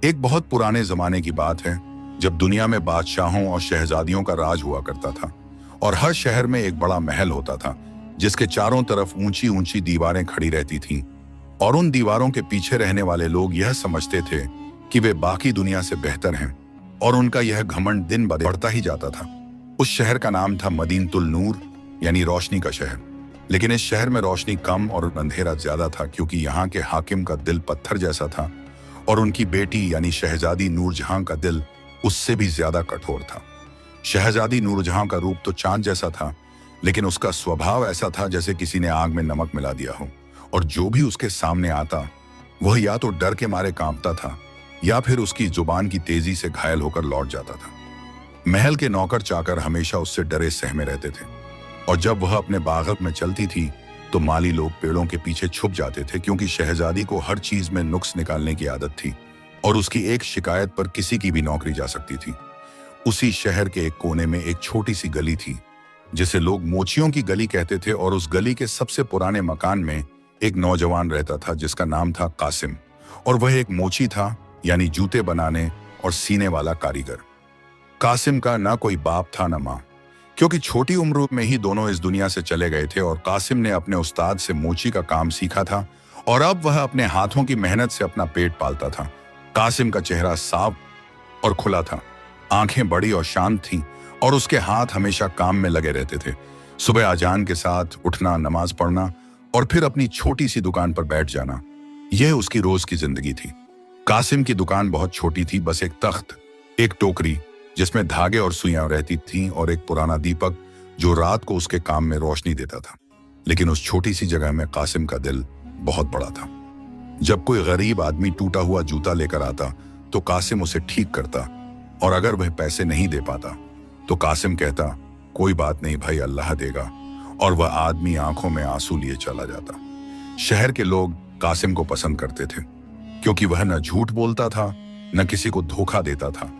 एक बहुत पुराने जमाने की बात है, जब दुनिया में बादशाहों और शहजादियों का राज हुआ करता था और हर शहर में एक बड़ा महल होता था जिसके चारों तरफ ऊंची ऊंची दीवारें खड़ी रहती थीं और उन दीवारों के पीछे रहने वाले लोग यह समझते थे कि वे बाकी दुनिया से बेहतर हैं और उनका यह घमंड दिन ब दिन बढ़ता ही जाता था। उस शहर का नाम था मदीनतुल नूर, यानी रोशनी का शहर। लेकिन इस शहर में रोशनी कम और अंधेरा ज्यादा था, क्योंकि यहाँ के हाकिम का दिल पत्थर जैसा था और उनकी बेटी यानी शहजादी नूरजहां का दिल उससे भी ज्यादा कठोर था। शहजादी नूरजहां का रूप तो चांद जैसा था, लेकिन उसका स्वभाव ऐसा था जैसे किसी ने आग में नमक मिला दिया हो, और जो भी उसके सामने आता वह या तो डर के मारे कांपता था या फिर उसकी जुबान की तेजी से घायल होकर लौट जाता था। महल के नौकर चाकर हमेशा उससे डरे सहमे रहते थे, और जब वह अपने बागत में चलती थी तो माली लोग पेड़ों के पीछे छुप जाते थे, क्योंकि शहजादी को हर चीज में नुक्स निकालने की आदत थी और उसकी एक शिकायत पर किसी की भी नौकरी जा सकती थी। उसी शहर के एक कोने में एक छोटी सी गली थी जिसे लोग मोचियों की गली कहते थे, और उस गली के सबसे पुराने मकान में एक नौजवान रहता था जिसका नाम था कासिम, और वह एक मोची था, यानी जूते बनाने और सीने वाला कारीगर। कासिम का ना कोई बाप था ना माँ, क्योंकि छोटी उम्र में ही दोनों इस दुनिया से चले गए थे, और कासिम ने अपने उस्ताद से मोची का काम सीखा था और अब वह अपने हाथों की मेहनत से अपना पेट पालता था। कासिम का चेहरा साफ और खुला था, आंखें बड़ी और शांत थीं और उसके हाथ हमेशा काम में लगे रहते थे। सुबह अजान के साथ उठना, नमाज पढ़ना और फिर अपनी छोटी सी दुकान पर बैठ जाना, यह उसकी रोज की जिंदगी थी। कासिम की दुकान बहुत छोटी थी, बस एक तख्त, एक टोकरी जिसमें धागे और सुइयां रहती थीं और एक पुराना दीपक जो रात को उसके काम में रोशनी देता था। लेकिन उस छोटी सी जगह में कासिम का दिल बहुत बड़ा था। जब कोई गरीब आदमी टूटा हुआ जूता लेकर आता तो कासिम उसे ठीक करता, और अगर वह पैसे नहीं दे पाता तो कासिम कहता, कोई बात नहीं भाई, अल्लाह देगा, और वह आदमी आंखों में आंसू लिए चला जाता। शहर के लोग कासिम को पसंद करते थे, क्योंकि वह न झूठ बोलता था न किसी को धोखा देता था,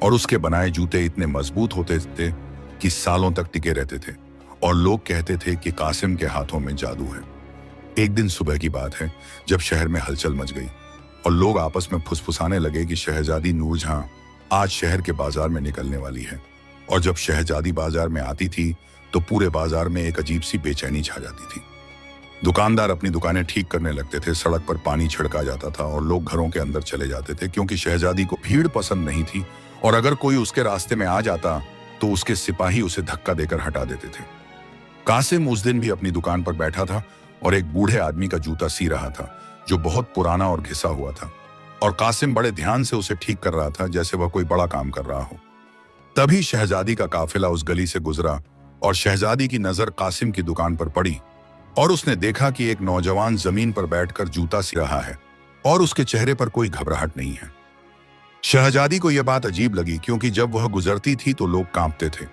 और उसके बनाए जूते इतने मजबूत होते थे कि सालों तक टिके रहते थे, और लोग कहते थे कि कासिम के हाथों में जादू है। एक दिन सुबह की बात है, जब शहर में हलचल मच गई और लोग आपस में फुसफुसाने लगे कि शहजादी नूरजहां आज शहर के बाजार में निकलने वाली है। और जब शहजादी बाजार में आती थी तो पूरे बाजार में एक अजीब सी बेचैनी छा जाती थी। दुकानदार अपनी दुकानें ठीक करने लगते थे, सड़क पर पानी छिड़का जाता था और लोग घरों के अंदर चले जाते थे, क्योंकि शहजादी को भीड़ पसंद नहीं थी, और अगर कोई उसके रास्ते में आ जाता तो उसके सिपाही उसे धक्का देकर हटा देते थे। कासिम उस दिन भी अपनी दुकान पर बैठा था और एक बूढ़े आदमी का जूता सी रहा था जो बहुत पुराना और घिसा हुआ था, और कासिम बड़े ध्यान से उसे ठीक कर रहा था जैसे वह कोई बड़ा काम कर रहा हो। तभी शहजादी का काफिला उस गली से गुजरा और शहजादी की नजर कासिम की दुकान पर पड़ी, और उसने देखा कि एक नौजवान जमीन पर बैठकर जूता सी रहा है और उसके चेहरे पर कोई घबराहट नहीं है। शहजादी को यह बात अजीब लगी, क्योंकि जब वह गुजरती थी तो लोग कांपते थे,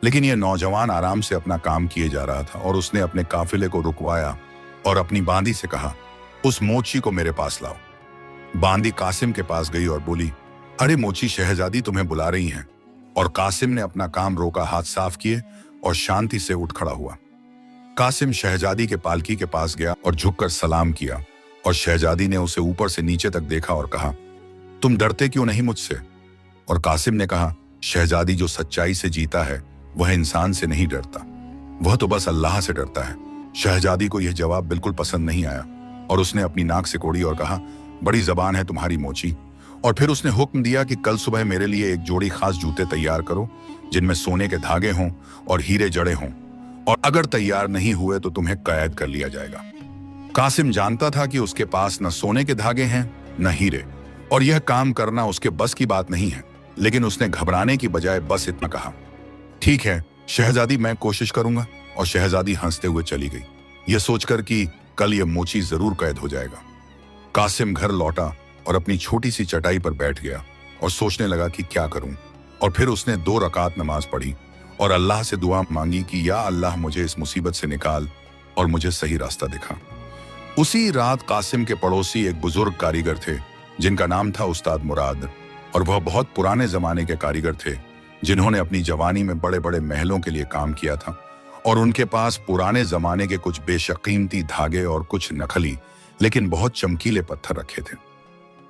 लेकिन यह नौजवान आराम से अपना काम किए जा रहा था। और उसने अपने काफिले को रुकवाया और अपनी बांदी से कहा, उस मोची को मेरे पास लाओ। बांदी कासिम के पास गई और बोली, अरे मोची, शहजादी तुम्हें बुला रही हैं। और कासिम ने अपना काम रोका, हाथ साफ किए और शांति से उठ खड़ा हुआ। कासिम शहजादी के पालकी के पास गया और झुककर सलाम किया, और शहजादी ने उसे ऊपर से नीचे तक देखा और कहा, तुम डरते क्यों नहीं मुझसे? और कासिम ने कहा, शहजादी, जो सच्चाई से जीता है वह इंसान से नहीं डरता, वह तो बस अल्लाह से डरता है। शहजादी को यह जवाब बिल्कुल पसंद नहीं आया और उसने अपनी नाक से कोड़ी और कहा, बड़ी जबान है तुम्हारी मोची। और फिर उसने हुक्म दिया कि कल सुबह मेरे लिए एक जोड़ी खास जूते तैयार करो जिनमें सोने के धागे हों और हीरे जड़े हों, और अगर तैयार नहीं हुए तो तुम्हें कैद कर लिया जाएगा। कासिम जानता था कि उसके पास न सोने के धागे हैं न हीरे, और यह काम करना उसके बस की बात नहीं है, लेकिन उसने घबराने की बजाय बस इतना कहा, ठीक है शहजादी, मैं कोशिश करूंगा। और शहजादी हंसते हुए चली गई, यह सोचकर कि कल यह मोची जरूर कैद हो जाएगा। कासिम घर लौटा और अपनी छोटी सी चटाई पर बैठ गया और सोचने लगा कि क्या करूं। और फिर उसने 2 रकात नमाज पढ़ी और अल्लाह से दुआ मांगी कि या अल्लाह, मुझे इस मुसीबत से निकाल और मुझे सही रास्ता दिखा। उसी रात कासिम के पड़ोसी एक बुजुर्ग कारीगर थे जिनका नाम था उस्ताद मुराद, और वह बहुत पुराने जमाने के कारीगर थे जिन्होंने अपनी जवानी में बड़े बड़े महलों के लिए काम किया था, और उनके पास पुराने जमाने के कुछ बेशकीमती धागे और कुछ नकली लेकिन बहुत चमकीले पत्थर रखे थे।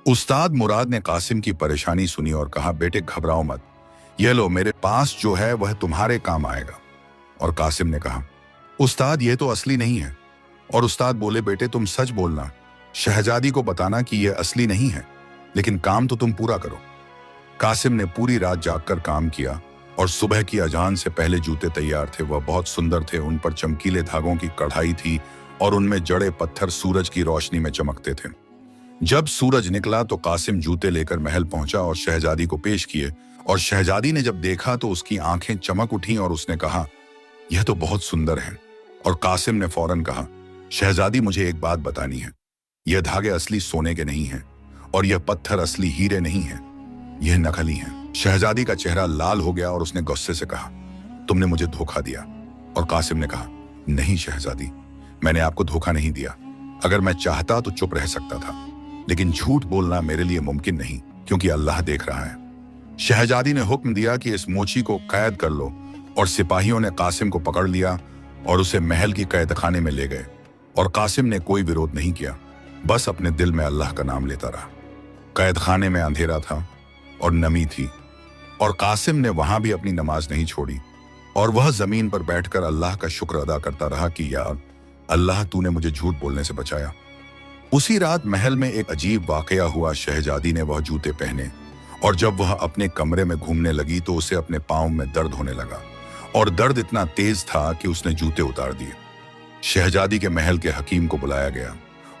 उस्ताद मुराद ने कासिम की परेशानी सुनी और कहा, बेटे घबराओ मत, ये लो मेरे पास जो है वह तुम्हारे काम आएगा। और कासिम ने कहा, उस्ताद ये तो असली नहीं है। और उस्ताद बोले, बेटे तुम सच बोलना, शहजादी को बताना कि यह असली नहीं है, लेकिन काम तो तुम पूरा करो। कासिम ने पूरी रात जागकर काम किया और सुबह की अजान से पहले जूते तैयार थे। वह बहुत सुंदर थे, उन पर चमकीले धागों की कढ़ाई थी और उनमें जड़े पत्थर सूरज की रोशनी में चमकते थे। जब सूरज निकला तो कासिम जूते लेकर महल पहुंचा और शहजादी को पेश किए। और शहजादी ने जब देखा तो उसकी आंखें चमक उठी और उसने कहा, यह तो बहुत सुंदर है। और कासिम ने फौरन कहा, शहजादी मुझे एक बात बतानी है, यह धागे असली सोने के नहीं हैं और यह पत्थर असली हीरे नहीं हैं, यह नकली हैं। शहजादी का चेहरा लाल हो गया और उसने गुस्से से कहा, तुमने मुझे धोखा दिया। और कासिम ने कहा, नहीं शहजादी, मैंने आपको धोखा नहीं दिया। अगर मैं चाहता तो चुप रह सकता था, लेकिन झूठ बोलना मेरे लिए मुमकिन नहीं, क्योंकि अल्लाह देख रहा है। शहजादी ने हुक्म दिया कि इस मोची को कैद कर लो। और सिपाहियों ने कासिम को पकड़ लिया और उसे महल की कैद खाने में ले गए। और कासिम ने कोई विरोध नहीं किया, बस अपने दिल में अल्लाह का नाम लेता रहा। कैद खाने में अंधेरा था और नमी थी, और कासिम ने वहां भी अपनी नमाज नहीं छोड़ी। और वह जमीन पर बैठकर अल्लाह का शुक्र अदा करता रहा कि यार अल्लाह, तूने मुझे झूठ बोलने से बचाया। उसी रात महल में एक अजीब वाकया हुआ। शहजादी ने वह जूते पहने और जब वह अपने कमरे में घूमने लगी तो उसे अपने पांव में दर्द होने लगा, और दर्द इतना तेज था कि उसने जूते उतार दिए। शहजादी के महल के हकीम को बुलाया गया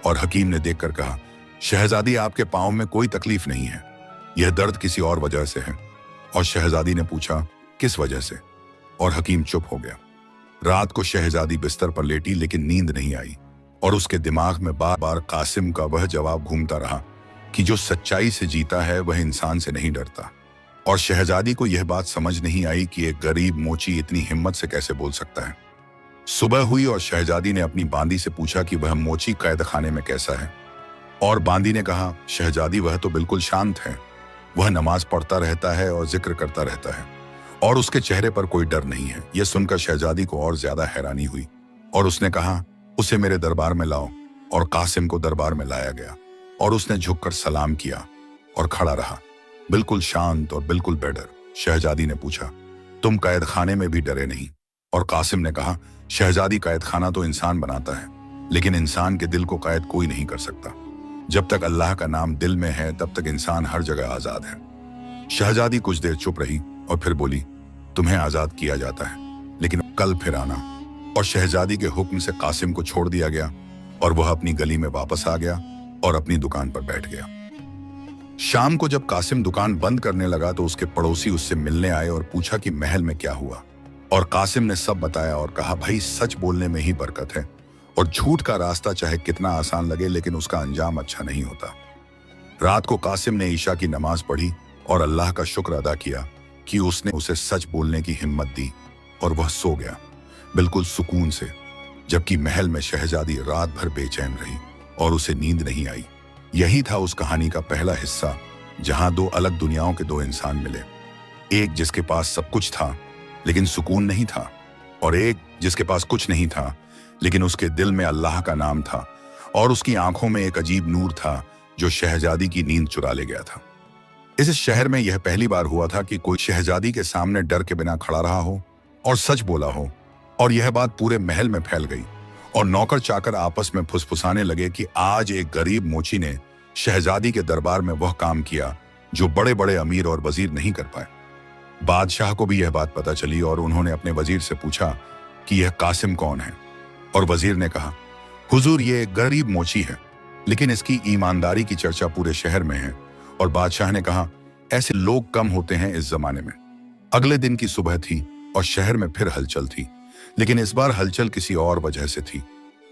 और हकीम ने देखकर कहा, शहजादी आपके पांव में कोई तकलीफ नहीं है, यह दर्द किसी और वजह से है। और शहजादी ने पूछा, किस वजह से? और हकीम चुप हो गया। रात को शहजादी बिस्तर पर लेटी, लेकिन नींद नहीं आई और उसके दिमाग में बार बार कासिम का वह जवाब घूमता रहा कि जो सच्चाई से जीता है वह इंसान से नहीं डरता। और शहजादी को यह बात समझ नहीं आई कि एक गरीब मोची इतनी हिम्मत से कैसे बोल सकता है। सुबह हुई और शहजादी ने अपनी बांदी से पूछा कि वह मोची कैद खाने में कैसा है। और बांदी ने कहा, शहजादी वह तो बिल्कुल शांत है, वह नमाज पढ़ता रहता है और जिक्र करता रहता है और उसके चेहरे पर कोई डर नहीं है। यह सुनकर शहजादी को और ज्यादा हैरानी हुई और उसने कहा, उसे मेरे दरबार में लाओ। और कासिम को दरबार में लाया गया और उसने झुककर सलाम किया और खड़ा रहा, बिल्कुल शांत और बिल्कुल बेडर। शहजादी ने पूछा, तुम कैद खाने में भी डरे नहीं? और कासिम ने कहा, शहजादी कैद खाना तो इंसान बनाता है, लेकिन इंसान के दिल को कैद कोई नहीं कर सकता। जब तक अल्लाह का नाम दिल में है तब तक इंसान हर जगह आजाद है। शहजादी कुछ देर चुप रही और फिर बोली, तुम्हें आजाद किया जाता है, लेकिन कल फिर आना। और शहजादी के हुक्म से कासिम को छोड़ दिया गया और वह अपनी गली में वापस आ गया और अपनी दुकान पर बैठ गया। शाम को जब कासिम दुकान बंद करने लगा तो उसके पड़ोसी उससे मिलने आए और पूछा कि महल में क्या हुआ। और कासिम ने सब बताया और कहा, भाई सच बोलने में ही बरकत है, और झूठ का रास्ता चाहे कितना आसान लगे लेकिन उसका अंजाम अच्छा नहीं होता। रात को कासिम ने ईशा की नमाज पढ़ी और अल्लाह का शुक्र अदा किया कि उसने उसे सच बोलने की हिम्मत दी, और वह सो गया बिल्कुल सुकून से। जबकि महल में शहजादी रात भर बेचैन रही और उसे नींद नहीं आई। यही था उस कहानी का पहला हिस्सा, जहां दो अलग दुनियाओं के दो इंसान मिले। एक जिसके पास सब कुछ था लेकिन सुकून नहीं था, और एक जिसके पास कुछ नहीं था लेकिन उसके दिल में अल्लाह का नाम था और उसकी आंखों में एक अजीब नूर था जो शहजादी की नींद चुरा ले गया था। इस शहर में यह पहली बार हुआ था कि कोई शहजादी के सामने डर के बिना खड़ा रहा हो और सच बोला हो, और यह बात पूरे महल में फैल गई और नौकर चाकर आपस में फुसफुसाने लगे कि आज एक गरीब मोची ने शहजादी के दरबार में वह काम किया जो बड़े बड़े अमीर और वजीर नहीं कर पाए। बादशाह को भी यह बात पता चली और उन्होंने अपने वजीर से पूछा कि यह कासिम कौन है। और वजीर ने कहा, हुजूर ये एक गरीब मोची है, लेकिन इसकी ईमानदारी की चर्चा पूरे शहर में है। और बादशाह ने कहा, ऐसे लोग कम होते हैं इस जमाने में। अगले दिन की सुबह थी और शहर में फिर हलचल थी, लेकिन इस बार हलचल किसी और वजह से थी,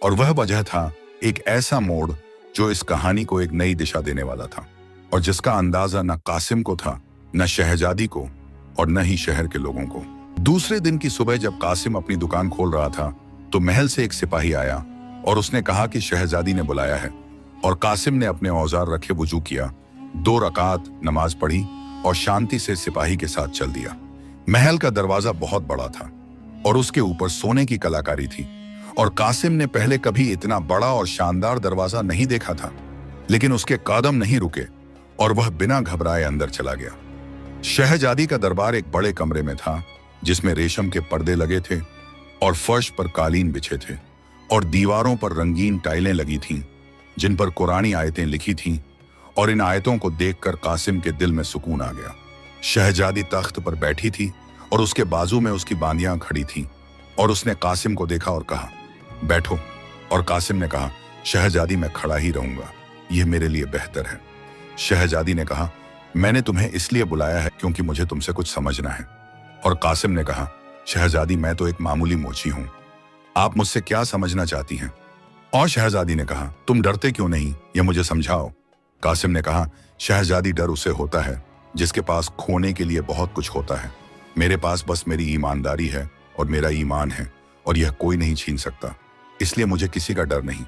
और वह वजह था एक ऐसा मोड़ जो इस कहानी को एक नई दिशा देने वाला था, और जिसका अंदाजा न कासिम को था, न शहजादी को, और न ही शहर के लोगों को। दूसरे दिन की सुबह जब कासिम अपनी दुकान खोल रहा था तो महल से एक सिपाही आया और उसने कहा कि शहजादी ने बुलाया है। और कासिम ने अपने औजार रखे, वुजू किया, 2 रकात नमाज पढ़ी और शांति से सिपाही के साथ चल दिया। महल का दरवाजा बहुत बड़ा था और उसके ऊपर सोने की कलाकारी थी, और कासिम ने पहले कभी इतना बड़ा और शानदार दरवाजा नहीं देखा था। लेकिन उसके कदम नहीं रुके और वह बिना घबराए अंदर चला गया। शहजादी का दरबार एक बड़े कमरे में था जिसमें रेशम के पर्दे लगे थे और फर्श पर कालीन बिछे थे और दीवारों पर रंगीन टाइलें लगी थीं जिन पर कुरानी आयतें लिखी थीं, और इन आयतों को देखकर कासिम के दिल में सुकून आ गया। शहजादी तख्त पर बैठी थी और उसके बाजू में उसकी बांदियां खड़ी थीं, और उसने कासिम को देखा और कहा, बैठो। और कासिम ने कहा, शहजादी मैं खड़ा ही रहूंगा, यह मेरे लिए बेहतर है। शहजादी ने कहा, मैंने तुम्हें इसलिए बुलाया है क्योंकि मुझे तुमसे कुछ समझना है। और कासिम ने कहा, शहजादी मैं तो एक मामूली मोची हूं, आप मुझसे क्या समझना चाहती हैं? और शहजादी ने कहा, तुम डरते क्यों नहीं, यह मुझे समझाओ। कासिम ने कहा, शहजादी डर उसे होता है जिसके पास खोने के लिए बहुत कुछ होता है। मेरे पास बस मेरी ईमानदारी है और मेरा ईमान है, और यह कोई नहीं छीन सकता, इसलिए मुझे किसी का डर नहीं।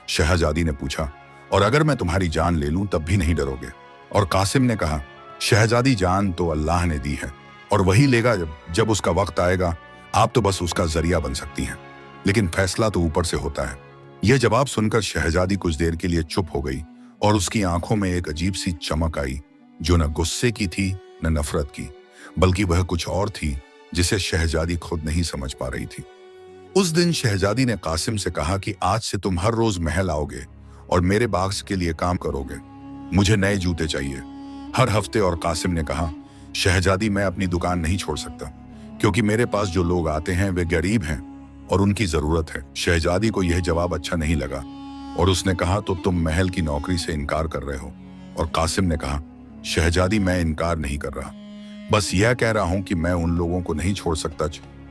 शहजादी ने पूछा, और अगर मैं तुम्हारी जान ले लूं तब भी नहीं डरोगे? और कासिम ने कहा, शहजादी जान तो अल्लाह ने दी है और वही लेगा जब उसका वक्त आएगा, आप तो बस उसका जरिया बन सकती हैं, लेकिन फैसला तो ऊपर से होता है। यह जवाब सुनकर शहजादी कुछ देर के लिए चुप हो गई और उसकी आंखों में एक अजीब सी चमक आई जो न गुस्से की थी न नफरत की, बल्कि वह कुछ और थी जिसे शहजादी खुद नहीं समझ पा रही थी। उस दिन शहजादी ने कासिम से कहा कि आज से तुम हर रोज महल आओगे और मेरे बाग के लिए काम करोगे। मुझे नए जूते चाहिए हर हफ्ते। और कासिम ने कहा, शहजादी मैं अपनी दुकान नहीं छोड़ सकता क्योंकि मेरे पास जो लोग आते हैं वे गरीब हैं और उनकी जरूरत है। शहजादी को यह जवाब अच्छा नहीं लगा और उसने कहा, तो तुम महल की नौकरी से इनकार कर रहे हो? और कासिम ने कहा, शहजादी मैं इनकार नहीं कर रहा, बस यह कह रहा हूं कि मैं उन लोगों को नहीं छोड़ सकता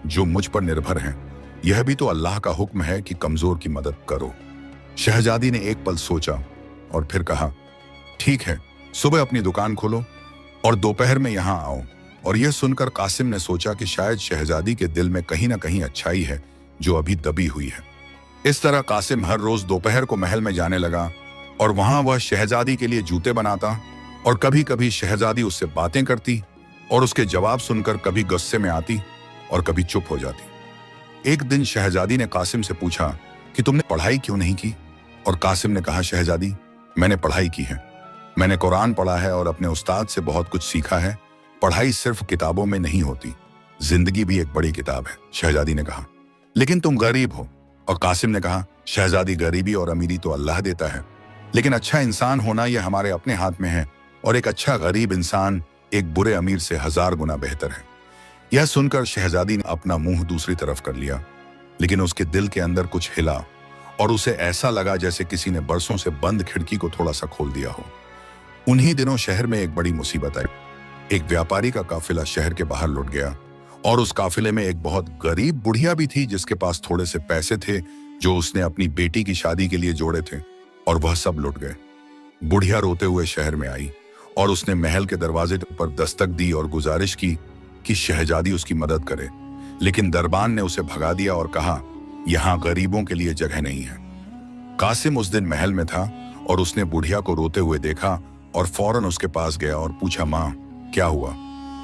जो मुझ पर निर्भर हैं। यह भी तो अल्लाह का हुक्म है कि कमजोर की मदद करो। शहजादी ने एक पल सोचा और फिर कहा, ठीक है, सुबह अपनी दुकान खोलो और दोपहर में यहां आओ। और यह सुनकर कासिम ने सोचा कि शायद शहजादी के दिल में कहीं ना कहीं अच्छाई है जो अभी दबी हुई है। इस तरह कासिम हर रोज दोपहर को महल में जाने लगा और वहां वह शहजादी के लिए जूते बनाता, और कभी कभी शहजादी उससे बातें करती और उसके जवाब सुनकर कभी गुस्से में आती और कभी चुप हो जाती। एक दिन शहजादी ने कासिम से पूछा कि तुमने पढ़ाई क्यों नहीं की? और कासिम ने कहा, शहजादी मैंने पढ़ाई की है, मैंने कुरान पढ़ा है और अपने उस्ताद से बहुत कुछ सीखा है। पढ़ाई सिर्फ किताबों में नहीं होती, जिंदगी भी एक बड़ी किताब है। शहजादी ने कहा, लेकिन तुम गरीब हो। और कासिम ने कहा, शहजादी गरीबी और अमीरी तो अल्लाह देता है, लेकिन अच्छा इंसान होना यह हमारे अपने हाथ में है, और एक अच्छा गरीब इंसान एक बुरे अमीर से 1000 गुना बेहतर है। यह सुनकर शहजादी ने अपना मुंह दूसरी तरफ कर लिया, लेकिन उसके दिल के अंदर कुछ हिला और उसे ऐसा लगा जैसे किसी ने बरसों से बंद खिड़की को थोड़ा सा खोल दिया हो। उन्हीं दिनों शहर में एक बड़ी मुसीबत आई। एक व्यापारी का काफिला शहर के बाहर लुट गया और उस काफिले में एक बहुत गरीब बुढ़िया भी थी जिसके पास थोड़े से पैसे थे जो उसने अपनी बेटी की शादी के लिए जोड़े थे, और वह सब लुट गए। बुढ़िया रोते हुए शहर में आई और उसने महल के दरवाजे पर दस्तक दी और गुजारिश की कि शहजादी उसकी मदद करे, लेकिन दरबान ने उसे भगा दिया और कहा, यहाँ गरीबों के लिए जगह नहीं है। कासिम उस दिन महल में था और उसने बुढ़िया को रोते हुए देखा और फौरन उसके पास गया और पूछा, माँ क्या हुआ?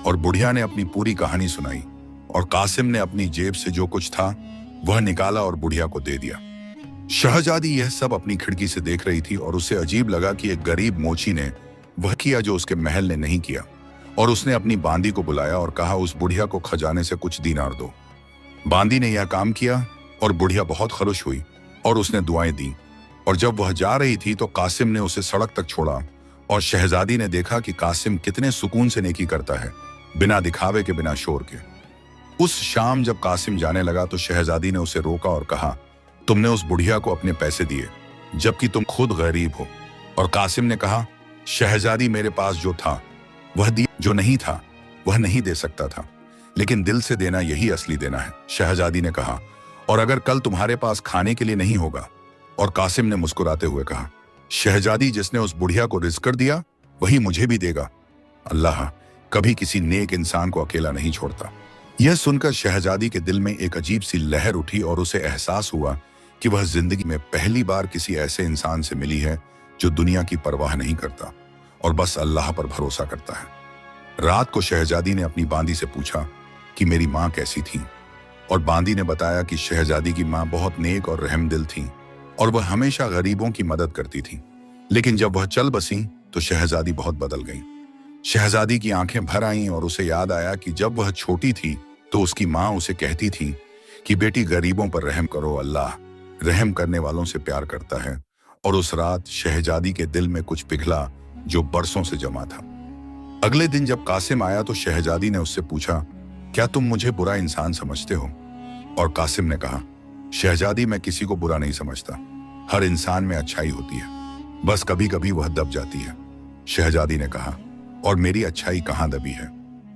और बुढ़िया ने अपनी पूरी कहानी सुनाई और कासिम ने अपनी जेब से जो कुछ था वह निकाला और बुढ़िया को दे दिया। शहजादी यह सब अपनी खिड़की से देख रही थी और उसे अजीब लगा कि एक गरीब मोची ने वह किया जो उसके महल ने नहीं किया, और उसने अपनी बांदी को बुलाया और कहा, उस बुढ़िया को खजाने से कुछ दीनार दो। बांदी ने यह काम किया और बुढ़िया बहुत खुश हुई और उसने दुआएं दी, और जब वह जा रही थी तो कासिम ने उसे सड़क तक छोड़ा और शहजादी ने देखा कि कासिम कितने सुकून से नेकी करता है, बिना दिखावे के, बिना शोर के। उस शाम जब कासिम जाने लगा तो शहजादी ने उसे रोका और कहा, तुमने उस बुढ़िया को अपने पैसे दिए जबकि तुम खुद गरीब हो। और कासिम ने कहा, शहजादी मेरे पास जो था वह दिया, जो नहीं था वह नहीं दे सकता था, लेकिन दिल से देना यही असली देना है। शहजादी ने कहा, और अगर कल तुम्हारे पास खाने के लिए नहीं होगा? और कासिम ने मुस्कुराते हुए कहा, शहजादी जिसने उस बुढ़िया को रिस्क कर दिया वही मुझे भी देगा। अल्लाह कभी किसी नेक इंसान को अकेला नहीं छोड़ता। यह सुनकर शहजादी के दिल में एक अजीब सी लहर उठी और उसे एहसास हुआ कि वह जिंदगी में पहली बार किसी ऐसे इंसान से मिली है जो दुनिया की परवाह नहीं करता और बस अल्लाह पर भरोसा करता है। रात को शहजादी ने अपनी बांदी से पूछा कि मेरी माँ कैसी थी, और बांदी ने बताया कि शहजादी की माँ बहुत नेक और रहमदिल थी और वह हमेशा गरीबों की मदद करती थी, लेकिन जब वह चल बसी तो शहजादी बहुत बदल गई। शहजादी की आंखें भर आईं और उसे याद आया कि जब वह छोटी थी तो उसकी माँ उसे कहती थी कि बेटी गरीबों पर रहम करो, अल्लाह रहम करने वालों से प्यार करता है। और उस रात शहजादी के दिल में कुछ पिघला जो बरसों से जमा था। अगले दिन जब कासिम आया तो शहजादी ने उससे पूछा, क्या तुम मुझे बुरा इंसान समझते हो? और कासिम ने कहा, शहजादी मैं किसी को बुरा नहीं समझता, हर इंसान में अच्छाई होती है, बस कभी कभी वह दब जाती है। शहजादी ने कहा, और मेरी अच्छाई कहाँ दबी है?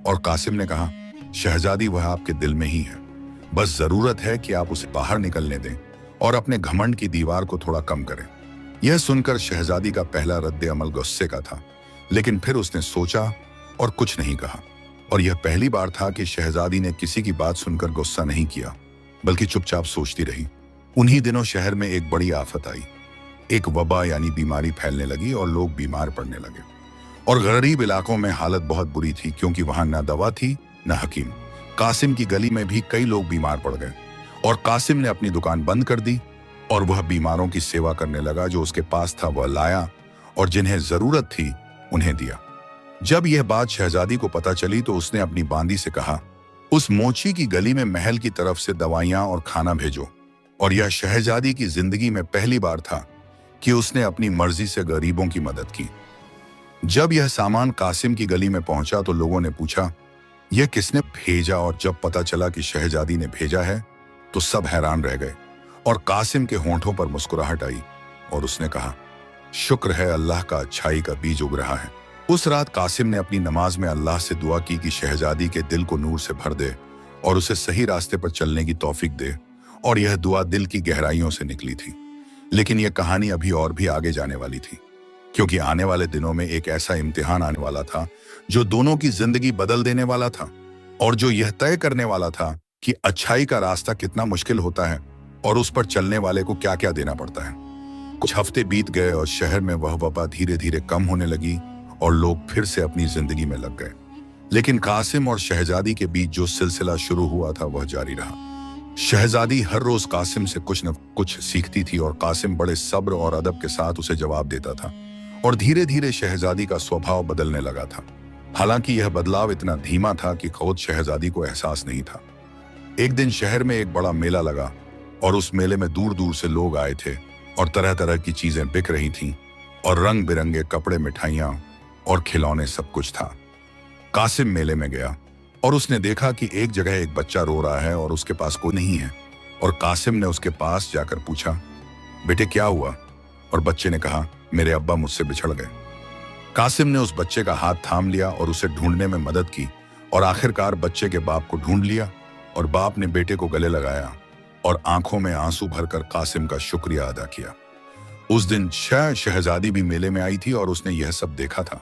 और कासिम ने कहा, शहजादी वह आपके दिल में ही है, बस जरूरत है कि आप उसे बाहर निकलने दें और अपने घमंड की दीवार को थोड़ा कम करें। यह सुनकर शहजादी का पहला रद्द अमल गुस्से का था, लेकिन फिर उसने सोचा और कुछ नहीं कहा। और यह पहली बार था कि शहजादी ने किसी की बात सुनकर गुस्सा नहीं किया, बल्कि चुपचाप सोचती रही। उन्हीं दिनों शहर में एक बड़ी आफत आई। एक वबा यानी बीमारी फैलने लगी और लोग बीमार पड़ने लगे। और गरीब इलाकों में हालत बहुत बुरी थी, क्योंकि वहां न दवा थी न हकीम। कासिम की गली में भी कई लोग बीमार पड़ गए और कासिम ने अपनी दुकान बंद कर दी और वह बीमारों की सेवा करने लगा। जो उसके पास था वह लाया और जिन्हें जरूरत थी उन्हें दिया। जब यह बात शहजादी को पता चली तो उसने अपनी बांदी से कहा, उस मोची की गली में महल की तरफ से दवाइयां और खाना भेजो। और यह शहजादी की जिंदगी में पहली बार था कि उसने अपनी मर्जी से गरीबों की मदद की। जब यह सामान कासिम की गली में पहुंचा तो लोगों ने पूछा, यह किसने भेजा? और जब पता चला कि शहजादी ने भेजा है तो सब हैरान रह गए और कासिम के होंठों पर मुस्कुराहट आई और उसने कहा, शुक्र है अल्लाह का अच्छाई का बीज उग रहा है। उस रात कासिम ने अपनी नमाज में अल्लाह से दुआ की कि शहजादी के दिल को नूर से भर दे और उसे सही रास्ते पर चलने की तौफीक दे। और यह दुआ दिल की गहराइयों से निकली थी। लेकिन यह कहानी अभी और भी आगे जाने वाली थी, क्योंकि आने वाले दिनों में एक ऐसा इम्तिहान आने वाला था जो दोनों की जिंदगी बदल देने वाला था और जो यह तय करने वाला था कि अच्छाई का रास्ता कितना मुश्किल होता है और उस पर चलने वाले को क्या क्या देना पड़ता है। कुछ हफ्ते बीत गए और शहर में वह वबा धीरे धीरे कम होने लगी और लोग फिर से अपनी जिंदगी में लग गए। लेकिन कासिम और शहजादी के बीच जो सिलसिला शुरू हुआ था वह जारी रहा। शहजादी हर रोज कासिम से कुछ न कुछ सीखती थी और कासिम बड़े सब्र और अदब के साथ उसे जवाब देता था। और धीरे धीरे शहजादी का स्वभाव बदलने लगा था। हालांकि यह बदलाव इतना धीमा था कि खुद शहजादी को एहसास नहीं था। एक दिन शहर में एक बड़ा मेला लगा और उस मेले में दूर दूर से लोग आए थे और तरह तरह की चीजें बिक रही थीं और रंग बिरंगे कपड़े, मिठाइयां और खिलौने सब कुछ था। कासिम मेले में गया और उसने देखा कि एक जगह एक बच्चा रो रहा है और उसके पास कोई नहीं है। और कासिम ने उसके पास जाकर पूछा, बेटे क्या हुआ? और बच्चे ने कहा, मेरे अब्बा मुझसे बिछड़ गए। कासिम ने उस बच्चे का हाथ थाम लिया और उसे ढूंढने में मदद की और आखिरकार बच्चे के बाप को ढूंढ लिया और बाप ने बेटे को गले लगाया और आंखों में आंसू भरकर कासिम का शुक्रिया अदा किया। उस दिन शहजादी भी मेले में आई थी और उसने यह सब देखा था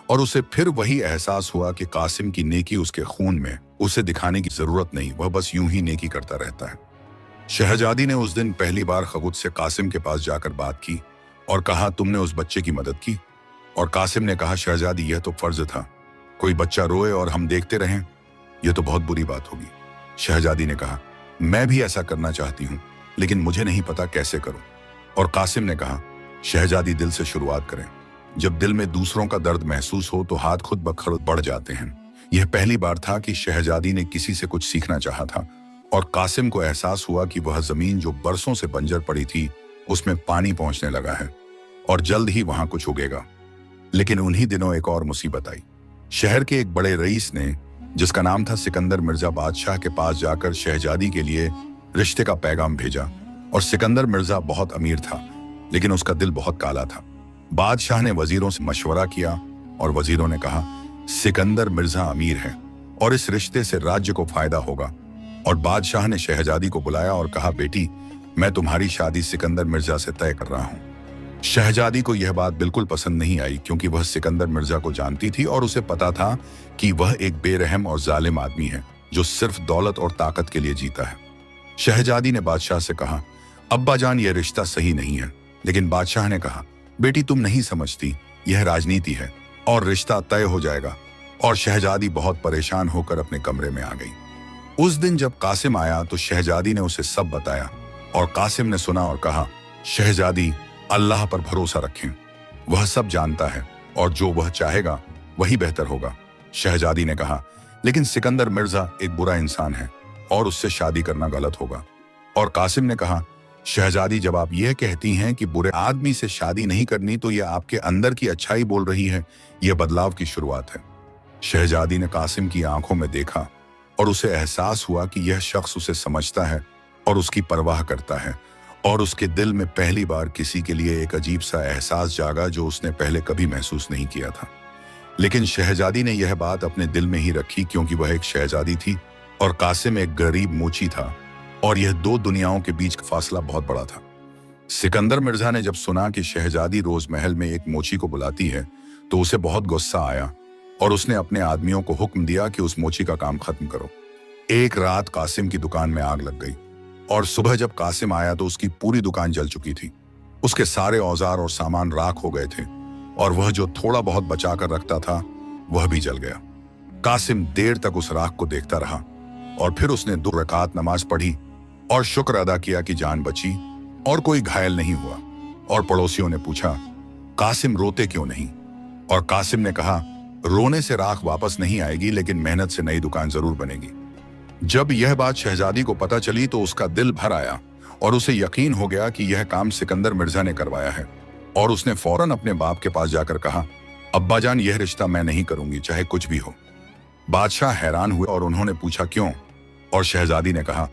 और उसे फिर वही एहसास हुआ कि कासिम की नेकी उसके खून में, उसे दिखाने की जरूरत नहीं, वह बस यूं ही नेकी करता रहता है। शहजादी ने उस दिन पहली बार खुद से कासिम के पास जाकर बात की और कहा, तुमने उस बच्चे की मदद की? और कासिम ने कहा, शहजादी यह तो फर्ज था, कोई बच्चा रोए और हम देखते रहें, यह तो बहुत बुरी बात होगी। शहजादी ने कहा, मैं भी ऐसा करना चाहती हूँ, लेकिन मुझे नहीं पता कैसे करूं। और कासिम ने कहा, शहजादी दिल से शुरुआत करें, जब दिल में दूसरों का दर्द महसूस हो तो हाथ खुद ब खुद बढ़ जाते हैं। यह पहली बार था कि शहजादी ने किसी से कुछ सीखना चाहा था और कासिम को एहसास हुआ कि वह जमीन जो बरसों से बंजर पड़ी थी उसमें पानी पहुंचने लगा है और जल्द ही वहां कुछ उगेगा। लेकिन उन्हीं दिनों एक और मुसीबत आई। शहर के एक बड़े रईस ने, जिसका नाम था सिकंदर मिर्जा, बादशाह के पास जाकर शहजादी के लिए रिश्ते का पैगाम भेजा। और सिकंदर मिर्जा बहुत अमीर था, लेकिन उसका दिल बहुत काला था। बादशाह ने वजीरों से मशवरा किया और वजीरों ने कहा, सिकंदर मिर्जा अमीर है और इस रिश्ते से राज्य को फायदा होगा। और बादशाह ने शहजादी को बुलाया और कहा, बेटी मैं तुम्हारी शादी सिकंदर मिर्जा से तय कर रहा हूं। शहजादी को यह बात बिल्कुल पसंद नहीं आई, क्योंकि वह सिकंदर मिर्जा को जानती थी और उसे पता था कि वह एक बेरहम और जालिम आदमी है जो सिर्फ दौलत और ताकत के लिए जीता है। शहजादी ने बादशाह से कहा, अब्बा जान यह रिश्ता सही नहीं है। लेकिन बादशाह ने कहा, बेटी तुम नहीं समझती, यह राजनीति है और रिश्ता तय हो जाएगा। और शहजादी बहुत परेशान होकर अपने कमरे में आ गई। उस दिन जब कासिम आया तो शहजादी ने उसे सब बताया और कासिम ने सुना और कहा, शहजादी अल्लाह पर भरोसा रखें, वह सब जानता है और जो वह चाहेगा वही बेहतर होगा। शहजादी ने कहा, लेकिन सिकंदर मिर्जा एक बुरा इंसान है और उससे शादी करना गलत होगा। और कासिम ने कहा, शहजादी, जब आप यह कहती हैं कि बुरे आदमी से शादी नहीं करनी तो यह आपके अंदर की अच्छाई बोल रही है, यह बदलाव की शुरुआत है। शहजादी ने कासिम की आंखों में देखा और उसे एहसास हुआ कि यह शख्स उसे समझता है और उसकी परवाह करता है, और उसके दिल में पहली बार किसी के लिए एक अजीब सा एहसास जागा जो उसने पहले कभी महसूस नहीं किया था। लेकिन शहजादी ने यह बात अपने दिल में ही रखी, क्योंकि वह एक शहजादी थी और कासिम एक गरीब मोची था, और यह दो दुनियाओं के बीच का फासला बहुत बड़ा था। सिकंदर मिर्जा ने जब सुना कि शहजादी रोज महल में एक मोची को बुलाती है तो उसे बहुत गुस्सा आया, और उसने अपने आदमियों को हुक्म दिया कि उस मोची का काम खत्म करो। एक रात कासिम की दुकान में आग लग गई, और सुबह जब कासिम आया तो उसकी पूरी दुकान जल चुकी थी। उसके सारे औजार और सामान राख हो गए थे, और वह जो थोड़ा बहुत बचा कर रखता था वह भी जल गया। कासिम देर तक उस राख को देखता रहा, और फिर उसने 2 रकात नमाज पढ़ी और शुक्र अदा किया कि जान बची और कोई घायल नहीं हुआ। और पड़ोसियों ने पूछा, कासिम रोते क्यों नहीं? और कासिम ने कहा, रोने से राख वापस नहीं आएगी, लेकिन मेहनत से नई दुकान जरूर बनेगी। जब यह बात शहजादी को पता चली तो उसका दिल भर आया, और उसे यकीन हो गया कि यह काम सिकंदर मिर्जा ने करवाया है। और उसने फौरन अपने बाप के पास जाकर कहा, अब्बा जान, यह रिश्ता मैं नहीं करूंगी, चाहे कुछ भी हो। बादशाह हैरान हुए और उन्होंने पूछा, क्यों? और शहजादी ने कहा,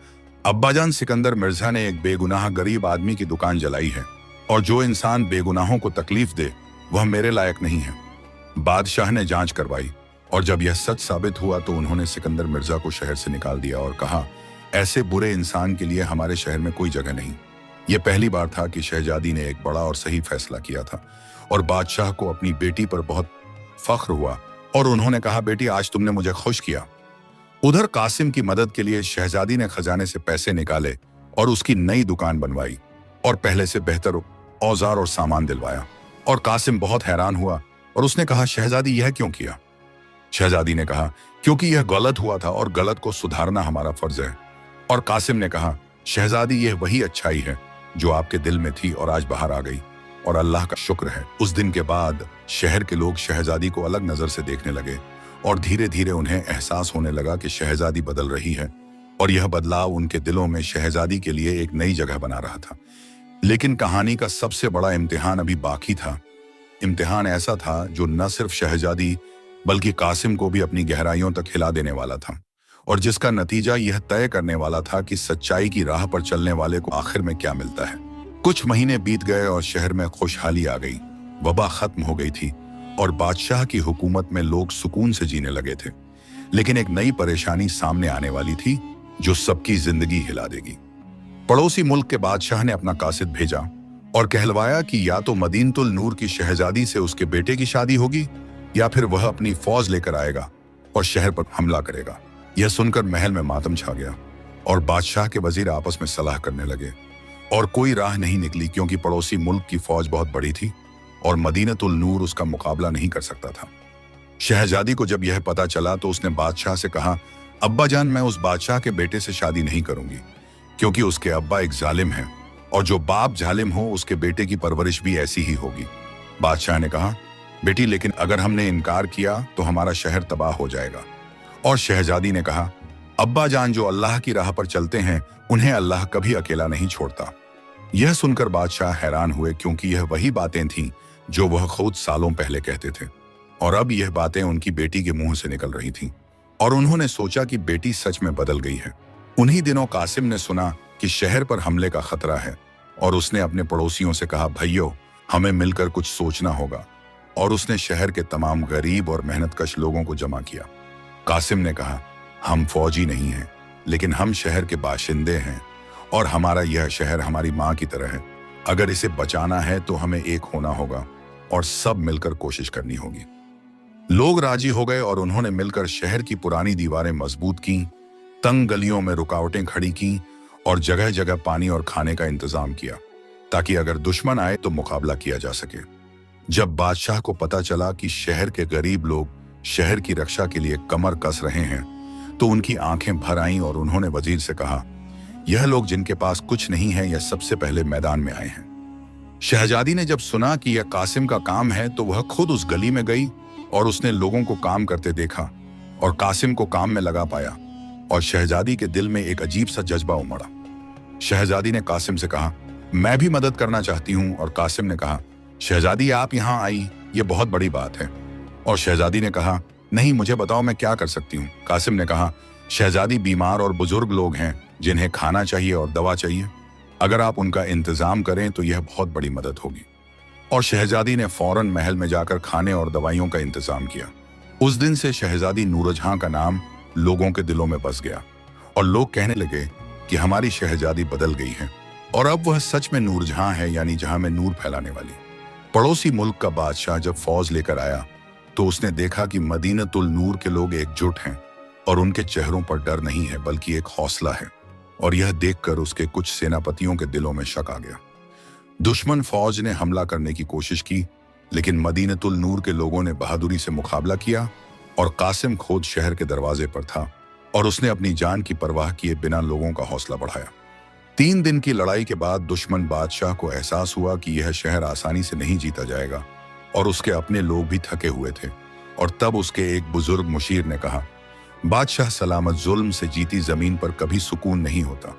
अब्बा जान, सिकंदर मिर्जा ने एक बेगुनाह गरीब आदमी की दुकान जलाई है, और जो इंसान बेगुनाहों को तकलीफ दे वह मेरे लायक नहीं है। बादशाह ने जांच करवाई, और जब यह सच साबित हुआ तो उन्होंने सिकंदर मिर्जा को शहर से निकाल दिया और कहा, ऐसे बुरे इंसान के लिए हमारे शहर में कोई जगह नहीं। यह पहली बार था कि शहजादी ने एक बड़ा और सही फैसला किया था, और बादशाह को अपनी बेटी पर बहुत फख्र हुआ, और उन्होंने कहा, बेटी, आज तुमने मुझे खुश किया। उधर कासिम की मदद के लिए शहजादी ने खजाने से पैसे निकाले और उसकी नई दुकान बनवाई, और पहले से बेहतर औजार और सामान दिलवाया। और कासिम बहुत हैरान हुआ, और उसने कहा, शहजादी, यह क्यों किया? शहजादी ने कहा, क्योंकि यह गलत हुआ था और गलत को सुधारना हमारा फर्ज है। और कासिम ने कहा, शहजादी, यह वही अच्छाई है जो आपके दिल में थी और आज बाहर आ गई, और अल्लाह का शुक्र है। उस दिन के बाद शहर के लोग शहजादी को अलग नजर से देखने लगे, और धीरे धीरे उन्हें एहसास होने लगा कि शहजादी बदल रही है, और यह बदलाव उनके दिलों में शहजादी के लिए एक नई जगह बना रहा था। लेकिन कहानी का सबसे बड़ा इम्तिहान अभी बाकी था। इम्तिहान ऐसा था जो न सिर्फ शहजादी बल्कि कासिम को भी अपनी गहराइयों तक हिला देने वाला था, और जिसका नतीजा यह तय करने वाला था कि सच्चाई की राह पर चलने वाले को आखिर में क्या मिलता है। कुछ महीने बीत गए और शहर में खुशहाली आ गई। वबा खत्म हो गई थी और बादशाह की हुकूमत में लोग सुकून से जीने लगे थे। लेकिन एक नई परेशानी सामने आने वाली थी जो सबकी जिंदगी हिला देगी। पड़ोसी मुल्क के बादशाह ने अपना कासिद भेजा और कहलवाया कि या तो मदीनतुल नूर की शहजादी से उसके बेटे की शादी होगी, या फिर वह अपनी फौज लेकर आएगा और शहर पर हमला करेगा। यह सुनकर महल में मातम छा गया, और बादशाह के वजीर आपस में सलाह करने लगे, और कोई राह नहीं निकली, क्योंकि पड़ोसी मुल्क की फौज बहुत बड़ी थी और मदीनतुल नूर उसका मुकाबला नहीं कर सकता था। शहजादी को जब यह पता चला तो उसने बादशाह से कहा, अब्बा जान, मैं उस बादशाह के बेटे से शादी नहीं करूंगी, क्योंकि उसके अब्बा एक जालिम है, और जो बाप जालिम हो उसके बेटे की परवरिश भी ऐसी ही होगी। बादशाह ने कहा, बेटी, लेकिन अगर हमने इनकार किया तो हमारा शहर तबाह हो जाएगा। और शहजादी ने कहा, अब्बा जान, जो अल्लाह की राह पर चलते हैं उन्हें अल्लाह कभी अकेला नहीं छोड़ता। यह सुनकर बादशाह हैरान हुए, क्योंकि यह वही बातें थीं जो वह खुद सालों पहले कहते थे, और अब यह बातें उनकी बेटी के मुंह से निकल रही थीं, और उन्होंने सोचा कि बेटी सच में बदल गई है। उन्हीं दिनों कासिम ने सुना कि शहर पर हमले का खतरा है, और उसने अपने पड़ोसियों से कहा, भैयों, हमें मिलकर कुछ सोचना होगा। और उसने शहर के तमाम गरीब और मेहनतकश लोगों को जमा किया। कासिम ने कहा, हम फौजी नहीं हैं, लेकिन हम शहर के बाशिंदे हैं, और हमारा यह शहर हमारी माँ की तरह है। अगर इसे बचाना है तो हमें एक होना होगा और सब मिलकर कोशिश करनी होगी। लोग राजी हो गए और उन्होंने मिलकर शहर की पुरानी दीवारें मजबूत की, तंग गलियों में रुकावटें खड़ी की, और जगह जगह पानी और खाने का इंतजाम किया, ताकि अगर दुश्मन आए तो मुकाबला किया जा सके। जब बादशाह को पता चला कि शहर के गरीब लोग शहर की रक्षा के लिए कमर कस रहे हैं, तो उनकी आंखें भर आईं, और उन्होंने वजीर से कहा, यह लोग जिनके पास कुछ नहीं है, यह सबसे पहले मैदान में आए हैं। शहजादी ने जब सुना कि यह कासिम का काम है तो वह खुद उस गली में गई और उसने लोगों को काम करते देखा और कासिम को काम में लगा पाया और शहजादी के दिल में एक अजीब सा जज्बा उमड़ा। शहजादी ने कासिम से कहा, मैं भी मदद करना चाहती हूँ। और कासिम ने कहा, शहजादी आप यहाँ आई, ये बहुत बड़ी बात है। और शहजादी ने कहा, नहीं, मुझे बताओ मैं क्या कर सकती हूँ। कासिम ने कहा, शहजादी बीमार और बुजुर्ग लोग हैं जिन्हें खाना चाहिए और दवा चाहिए। अगर आप उनका इंतजाम करें तो यह बहुत बड़ी मदद होगी। और शहजादी ने फौरन महल में जाकर खाने और दवाइयों का इंतजाम किया। उस दिन से शहजादी नूरजहां का नाम लोगों के दिलों में बस गया और लोग कहने लगे कि हमारी शहजादी बदल गई है और अब वह सच में नूरजहां है, यानी जहां में नूर फैलाने वाली। पड़ोसी मुल्क का बादशाह जब फौज लेकर आया तो उसने देखा कि मदीनतुल नूर के लोग एकजुट हैं और उनके चेहरों पर डर नहीं है बल्कि एक हौसला है। और यह देखकर उसके कुछ सेनापतियों के दिलों में शक आ गया। दुश्मन फौज ने हमला करने की कोशिश की, लेकिन मदीनतुल नूर के लोगों ने बहादुरी से मुकाबला किया और कासिम खुद शहर के दरवाजे पर था और उसने अपनी जान की परवाह किए बिना लोगों का हौसला बढ़ाया। 3 दिन की लड़ाई के बाद दुश्मन बादशाह को एहसास हुआ कि यह शहर आसानी से नहीं जीता जाएगा और उसके अपने लोग भी थके हुए थे। और तब उसके एक बुजुर्ग मुशीर ने कहा, बादशाह सलामत, जुल्म से जीती जमीन पर कभी सुकून नहीं होता,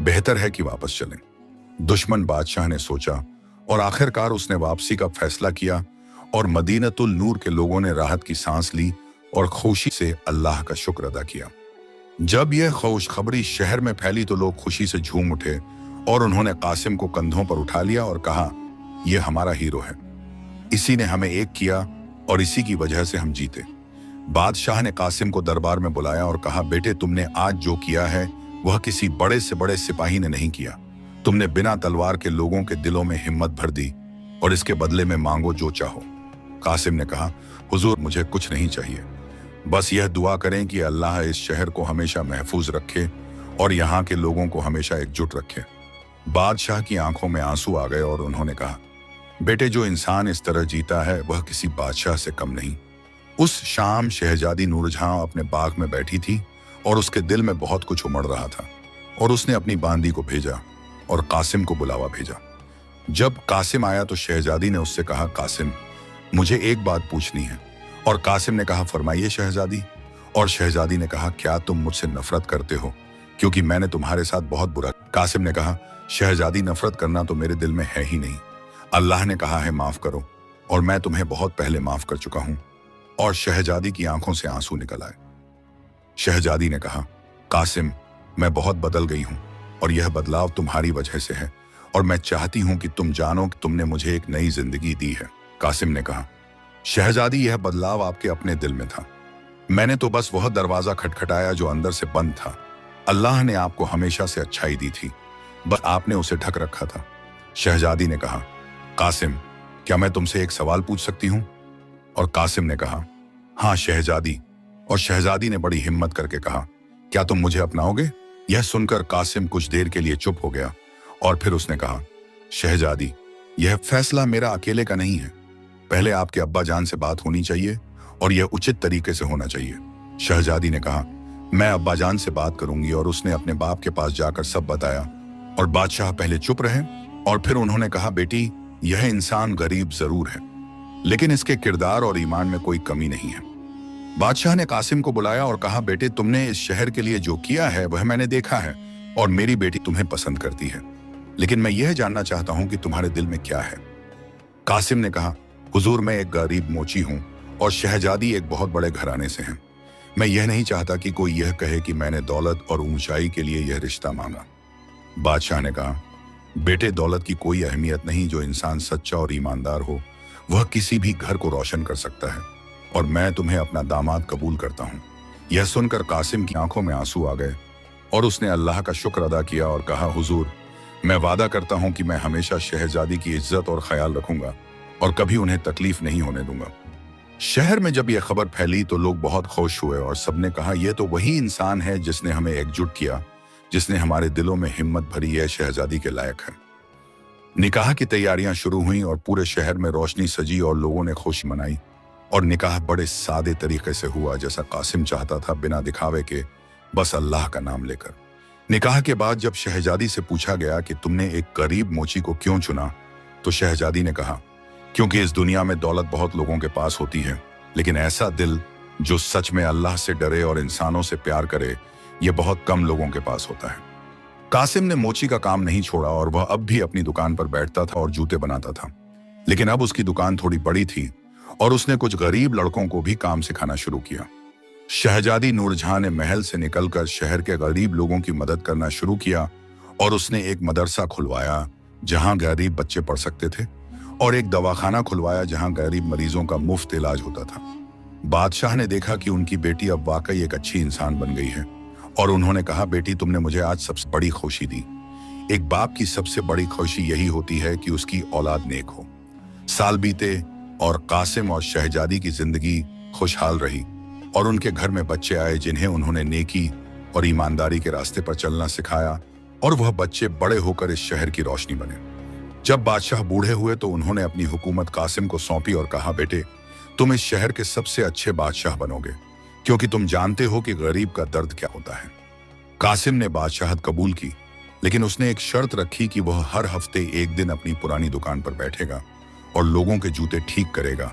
बेहतर है कि वापस चलें। दुश्मन बादशाह ने सोचा और आखिरकार उसने वापसी का फैसला किया और मदीनतुल नूर के लोगों ने राहत की सांस ली और खुशी से अल्लाह का शुक्र अदा किया। जब यह खुशखबरी शहर में फैली तो लोग खुशी से झूम उठे और उन्होंने कासिम को कंधों पर उठा लिया और कहा, यह हमारा हीरो है, इसी ने हमें एक किया और इसी की वजह से हम जीते। बादशाह ने कासिम को दरबार में बुलाया और कहा, बेटे, तुमने आज जो किया है वह किसी बड़े से बड़े सिपाही ने नहीं किया। तुमने बिना तलवार के लोगों के दिलों में हिम्मत भर दी और इसके बदले में मांगो जो चाहो। कासिम ने कहा, हुजूर, मुझे कुछ नहीं चाहिए, बस यह दुआ करें कि अल्लाह इस शहर को हमेशा महफूज रखे और यहाँ के लोगों को हमेशा एकजुट रखे। बादशाह की आंखों में आंसू आ गए और उन्होंने कहा, बेटे, जो इंसान इस तरह जीता है वह किसी बादशाह से कम नहीं। उस शाम शहजादी नूरजहां अपने बाग में बैठी थी और उसके दिल में बहुत कुछ उमड़ रहा था और उसने अपनी बांदी को भेजा और कासिम को बुलावा भेजा। जब कासिम आया तो शहजादी ने उससे कहा, कासिम, मुझे एक बात पूछनी है। और कासिम ने कहा, फरमाइए शहजादी। और शहजादी ने कहा, क्या तुम मुझसे नफरत करते हो क्योंकि मैंने तुम्हारे साथ बहुत बुरा। कासिम ने कहा, शहजादी, नफरत करना तो मेरे दिल में है ही नहीं। अल्लाह ने कहा है माफ करो और मैं तुम्हें बहुत पहले माफ कर चुका हूं। और शहजादी की आंखों से आंसू निकल आए। शहजादी ने कहा, कासिम, मैं बहुत बदल गई हूं और यह बदलाव तुम्हारी वजह से है और मैं चाहती हूं कि तुम जानो कि तुमने मुझे एक नई जिंदगी दी है। कासिम ने कहा, शहजादी, यह बदलाव आपके अपने दिल में था, मैंने तो बस वह दरवाजा खटखटाया जो अंदर से बंद था। अल्लाह ने आपको हमेशा से अच्छाई दी थी, बस आपने उसे ढक रखा था। शहजादी ने कहा, कासिम, क्या मैं तुमसे एक सवाल पूछ सकती हूँ? और कासिम ने कहा, हाँ शहजादी। और शहजादी ने बड़ी हिम्मत करके कहा, क्या तुम मुझे अपनाओगे? यह सुनकर कासिम कुछ देर के लिए चुप हो गया और फिर उसने कहा, शहजादी, यह फैसला मेरा अकेले का नहीं है, पहले आपके अब्बा जान से बात होनी चाहिए और यह उचित तरीके से होना चाहिए। शहजादी ने कहा, मैं अब्बा जान से बात करूंगी। और उसने अपने बाप के पास जाकर सब बताया और बादशाह पहले चुप रहे और फिर उन्होंने कहा, बेटी, यह इंसान गरीब जरूर है लेकिन इसके किरदार और ईमान में कोई कमी नहीं है। बादशाह ने कासिम को बुलाया और कहा, बेटे, तुमने इस शहर के लिए जो किया है वह मैंने देखा है और मेरी बेटी तुम्हें पसंद करती है, लेकिन मैं यह जानना चाहता हूं कि तुम्हारे दिल में क्या है। कासिम ने कहा, हुजूर, मैं एक गरीब मोची हूं और शहजादी एक बहुत बड़े घराने से हैं। मैं यह नहीं चाहता कि कोई यह कहे कि मैंने दौलत और ऊंचाई के लिए यह रिश्ता मांगा। बादशाह ने कहा, बेटे, दौलत की कोई अहमियत नहीं, जो इंसान सच्चा और ईमानदार हो वह किसी भी घर को रोशन कर सकता है और मैं तुम्हें अपना दामाद कबूल करता हूं। यह सुनकर कासिम की आंखों में आंसू आ गए और उसने अल्लाह का शुक्र अदा किया और कहा, हुजूर, मैं वादा करता हूं कि मैं हमेशा शहजादी की इज्जत और ख्याल रखूंगा और कभी उन्हें तकलीफ नहीं होने दूंगा। शहर में जब यह खबर फैली तो लोग बहुत खुश हुए और सबने कहा, यह तो वही इंसान है जिसने हमें एकजुट किया, जिसने हमारे दिलों में हिम्मत भरी, यह शहजादी के लायक है। निकाह की तैयारियां शुरू हुई और पूरे शहर में रोशनी सजी और लोगों ने खुशी मनाई। और निकाह बड़े सादे तरीके से हुआ, जैसा कासिम चाहता था, बिना दिखावे के, बस अल्लाह का नाम लेकर। निकाह के बाद जब शहजादी से पूछा गया कि तुमने एक गरीब मोची को क्यों चुना, तो शहजादी ने कहा, क्योंकि इस दुनिया में दौलत बहुत लोगों के पास होती है, लेकिन ऐसा दिल जो सच में अल्लाह से डरे और इंसानों से प्यार करे, ये बहुत कम लोगों के पास होता है। कासिम ने मोची का काम नहीं छोड़ा और वह अब भी अपनी दुकान पर बैठता था और जूते बनाता था। लेकिन अब उसकी दुकान थोड़ी बड़ी थी और उसने कुछ गरीब लड़कों को भी काम सिखाना शुरू किया। शहजादी नूरजहां ने महल से निकलकर शहर के गरीब लोगों की मदद करना शुरू किया और उसने एक मदरसा खुलवाया जहां गरीब बच्चे पढ़ सकते थे और एक दवाखाना खुलवाया जहां गरीब मरीजों का मुफ्त इलाज होता था। बादशाह ने देखा कि उनकी बेटी अब वाकई एक अच्छी इंसान बन गई है और उन्होंने कहा, बेटी तुमने मुझे आज सबसे बड़ी खुशी दी। एक बाप की सबसे बड़ी खुशी यही होती है कि उसकी औलाद नेक हो। साल बीते और कासिम और शहजादी की जिंदगी खुशहाल रही और उनके घर में बच्चे आए जिन्हें उन्होंने नेकी और ईमानदारी के रास्ते पर चलना सिखाया और वह बच्चे बड़े होकर इस शहर की रोशनी बने। जब बादशाह बूढ़े हुए तो उन्होंने अपनी हुकूमत कासिम को सौंपी और कहा, बेटे तुम इस शहर के सबसे अच्छे बादशाह बनोगे, क्योंकि तुम जानते हो कि गरीब का दर्द क्या होता है। कासिम ने बादशाहत कबूल की, लेकिन उसने एक शर्त रखी कि वह हर हफ्ते एक दिन अपनी पुरानी दुकान पर बैठेगा और लोगों के जूते ठीक करेगा,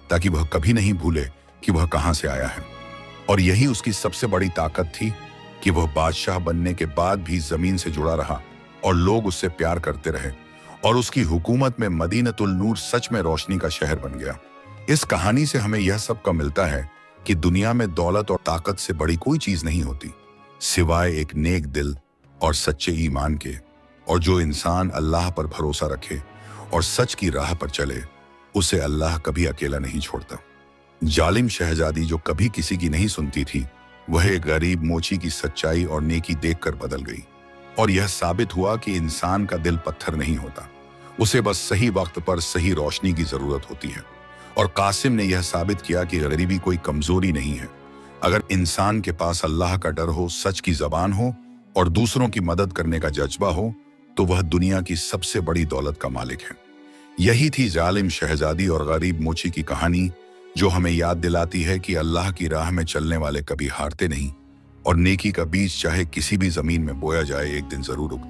ताकि वह कभी नहीं भूले कि वह कहां से आया है। और यही उसकी सबसे बड़ी ताकत थी कि वह बादशाह बनने के बाद भी जमीन से जुड़ा रहा और लोग उससे प्यार करते रहे और उसकी हुकूमत में मदीनतुल नूर सच में रोशनी का शहर बन गया। इस कहानी से हमें यह सबका मिलता है कि दुनिया में दौलत और ताकत से बड़ी कोई चीज नहीं होती, सिवाय एक नेक दिल और सच्चे ईमान के। और जो इंसान अल्लाह पर भरोसा रखे और सच की राह पर चले, उसे अल्लाह कभी अकेला नहीं छोड़ता। जालिम शहजादी जो कभी किसी की नहीं सुनती थी, वह एक गरीब मोची की सच्चाई और नेकी देखकर बदल गई और यह साबित हुआ कि इंसान का दिल पत्थर नहीं होता, उसे बस सही वक्त पर सही रोशनी की जरूरत होती है। और कासिम ने यह साबित किया कि गरीबी कोई कमजोरी नहीं है। अगर इंसान के पास अल्लाह का डर हो, सच की जबान हो और दूसरों की मदद करने का जज्बा हो, तो वह दुनिया की सबसे बड़ी दौलत का मालिक है। यही थी जालिम शहजादी और गरीब मोची की कहानी, जो हमें याद दिलाती है कि अल्लाह की राह में चलने वाले कभी हारते नहीं और नेकी का बीज चाहे किसी भी जमीन में बोया जाए, एक दिन जरूर उगता है।